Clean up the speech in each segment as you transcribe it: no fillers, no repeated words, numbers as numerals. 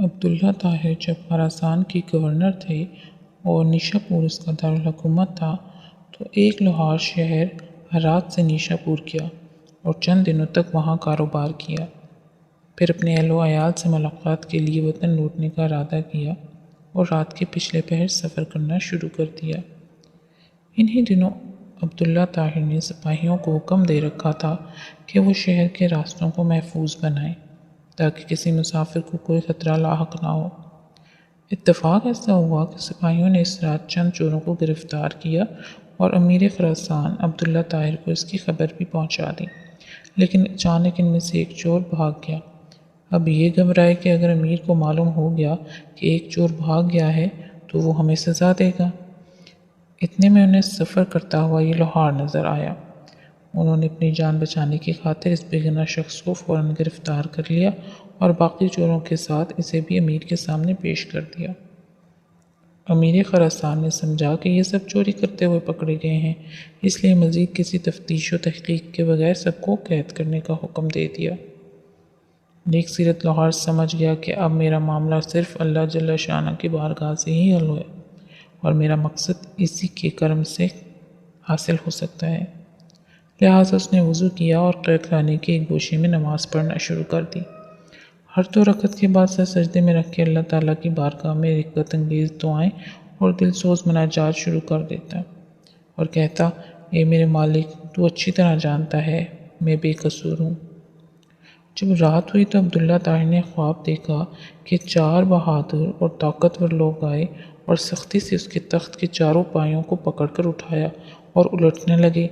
عبداللہ طاہر جب خراسان کی گورنر تھے اور نیشا پور اس کا دارالحکومت تھا تو ایک لوہار شہر ہرات سے نیشا پور گیا اور چند دنوں تک وہاں کاروبار کیا۔ پھر اپنے اہل و عیال سے ملاقات کے لیے وطن لوٹنے کا ارادہ کیا اور رات کے پچھلے پہر سفر کرنا شروع کر دیا۔ انہی دنوں عبداللہ طاہر نے سپاہیوں کو حکم دے رکھا تھا کہ وہ شہر کے راستوں کو محفوظ بنائیں تاکہ کسی مسافر کو کوئی خطرہ لاحق نہ ہو۔ اتفاق ایسا ہوا کہ سپاہیوں نے اس رات چند چوروں کو گرفتار کیا اور امیر خراسان عبداللہ طاہر کو اس کی خبر بھی پہنچا دی، لیکن اچانک ان میں سے ایک چور بھاگ گیا۔ اب یہ گھبرائے کہ اگر امیر کو معلوم ہو گیا کہ ایک چور بھاگ گیا ہے تو وہ ہمیں سزا دے گا۔ اتنے میں انہیں سفر کرتا ہوا یہ لوہار نظر آیا۔ انہوں نے اپنی جان بچانے کی خاطر اس بے گناہ شخص کو فوراً گرفتار کر لیا اور باقی چوروں کے ساتھ اسے بھی امیر کے سامنے پیش کر دیا۔ امیر خراسان نے سمجھا کہ یہ سب چوری کرتے ہوئے پکڑے گئے ہیں، اس لیے مزید کسی تفتیش و تحقیق کے بغیر سب کو قید کرنے کا حکم دے دیا۔ نیک سیرت لوہار سمجھ گیا کہ اب میرا معاملہ صرف اللہ جل شانہ کی بارگاہ سے ہی حل ہے اور میرا مقصد اسی کے کرم سے حاصل ہو سکتا ہے، لہٰذا اس نے وضو کیا اور قید خانے کے ایک گوشے میں نماز پڑھنا شروع کر دی۔ ہر 2 رکعت کے بعد سر سجدے میں رکھ کے اللہ تعالیٰ کی بارگاہ میں رغبت انگیز دعائیں اور دل سوز مناجات شروع کر دیتا اور کہتا، اے میرے مالک، تو اچھی طرح جانتا ہے میں بے قصور ہوں۔ جب رات ہوئی تو عبداللہ طاہر نے خواب دیکھا کہ 4 بہادر اور طاقتور لوگ آئے اور سختی سے اس کے تخت کے چاروں پایوں کو پکڑ کر اٹھایا اور الٹنے لگے۔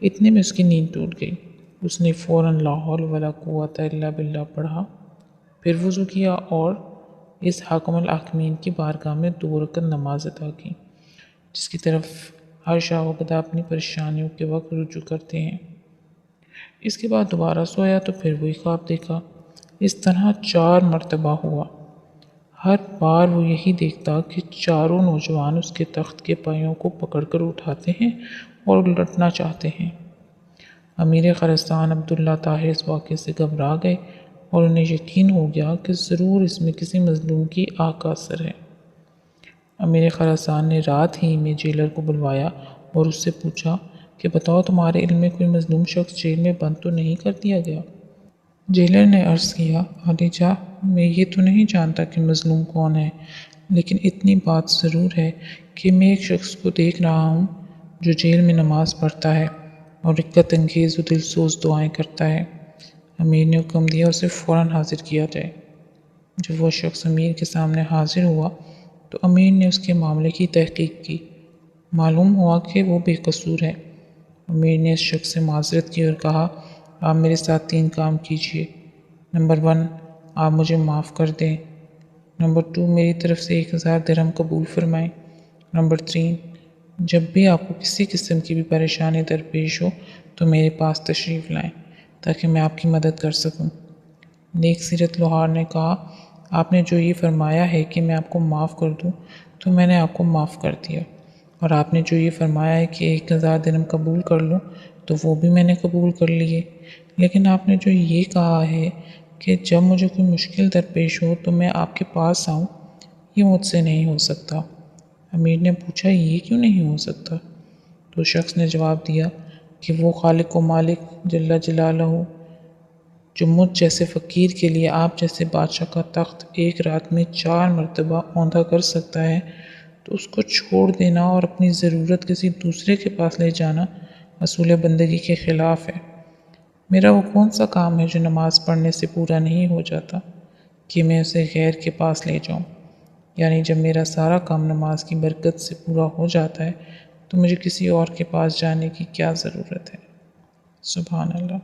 اتنے میں اس کی نیند ٹوٹ گئی۔ اس نے فوراً لا حول ولا قوۃ الا باللہ پڑھا، پھر وضو کیا اور اس حاکم الحاکمین کی بارگاہ میں 2 رکعت نماز ادا کی، جس کی طرف ہر شاہ و گدا اپنی پریشانیوں کے وقت رجوع کرتے ہیں۔ اس کے بعد دوبارہ سویا تو پھر وہی خواب دیکھا۔ اس طرح 4 مرتبہ ہوا۔ ہر بار وہ یہی دیکھتا کہ چاروں نوجوان اس کے تخت کے پایوں کو پکڑ کر اٹھاتے ہیں اور الٹنا چاہتے ہیں۔ امیر خراسان عبداللہ طاہر اس واقعے سے گھبرا گئے اور انہیں یقین ہو گیا کہ ضرور اس میں کسی مظلوم کی آہ کا اثر ہے۔ امیر خراسان نے رات ہی میں جیلر کو بلوایا اور اس سے پوچھا کہ بتاؤ، تمہارے علم میں کوئی مظلوم شخص جیل میں بند تو نہیں کر دیا گیا؟ جیلر نے عرض کیا، عالیجاں، میں یہ تو نہیں جانتا کہ مظلوم کون ہے، لیکن اتنی بات ضرور ہے کہ میں ایک شخص کو دیکھ رہا ہوں جو جیل میں نماز پڑھتا ہے اور رغبت انگیز و دل سوز دعائیں کرتا ہے۔ امیر نے حکم دیا اسے فوراً حاضر کیا جائے۔ جب وہ شخص امیر کے سامنے حاضر ہوا تو امیر نے اس کے معاملے کی تحقیق کی۔ معلوم ہوا کہ وہ بے قصور ہے۔ امیر نے اس شخص سے معذرت کی اور کہا، آپ میرے ساتھ 3 کام کیجیے۔ نمبر 1، آپ مجھے معاف کر دیں۔ نمبر 2، میری طرف سے 1000 درہم قبول فرمائیں۔ نمبر 3، جب بھی آپ کو کسی قسم کی بھی پریشانی درپیش ہو تو میرے پاس تشریف لائیں تاکہ میں آپ کی مدد کر سکوں۔ نیک سیرت لوہار نے کہا، آپ نے جو یہ فرمایا ہے کہ میں آپ کو معاف کر دوں تو میں نے آپ کو معاف کر دیا، اور آپ نے جو یہ فرمایا ہے کہ 1000 درہم قبول کر لوں تو وہ بھی میں نے قبول کر لیے، لیکن آپ نے جو یہ کہا ہے کہ جب مجھے کوئی مشکل درپیش ہو تو میں آپ کے پاس آؤں، یہ مجھ سے نہیں ہو سکتا۔ امیر نے پوچھا، یہ کیوں نہیں ہو سکتا؟ تو شخص نے جواب دیا کہ وہ خالق و مالک جل جلالہ جو مجھ جیسے فقیر کے لیے آپ جیسے بادشاہ کا تخت ایک رات میں 4 مرتبہ اوندھا کر سکتا ہے تو اس کو چھوڑ دینا اور اپنی ضرورت کسی دوسرے کے پاس لے جانا اصول بندگی کے خلاف ہے۔ میرا وہ کون سا کام ہے جو نماز پڑھنے سے پورا نہیں ہو جاتا کہ میں اسے غیر کے پاس لے جاؤں؟ یعنی جب میرا سارا کام نماز کی برکت سے پورا ہو جاتا ہے تو مجھے کسی اور کے پاس جانے کی کیا ضرورت ہے؟ سبحان اللہ۔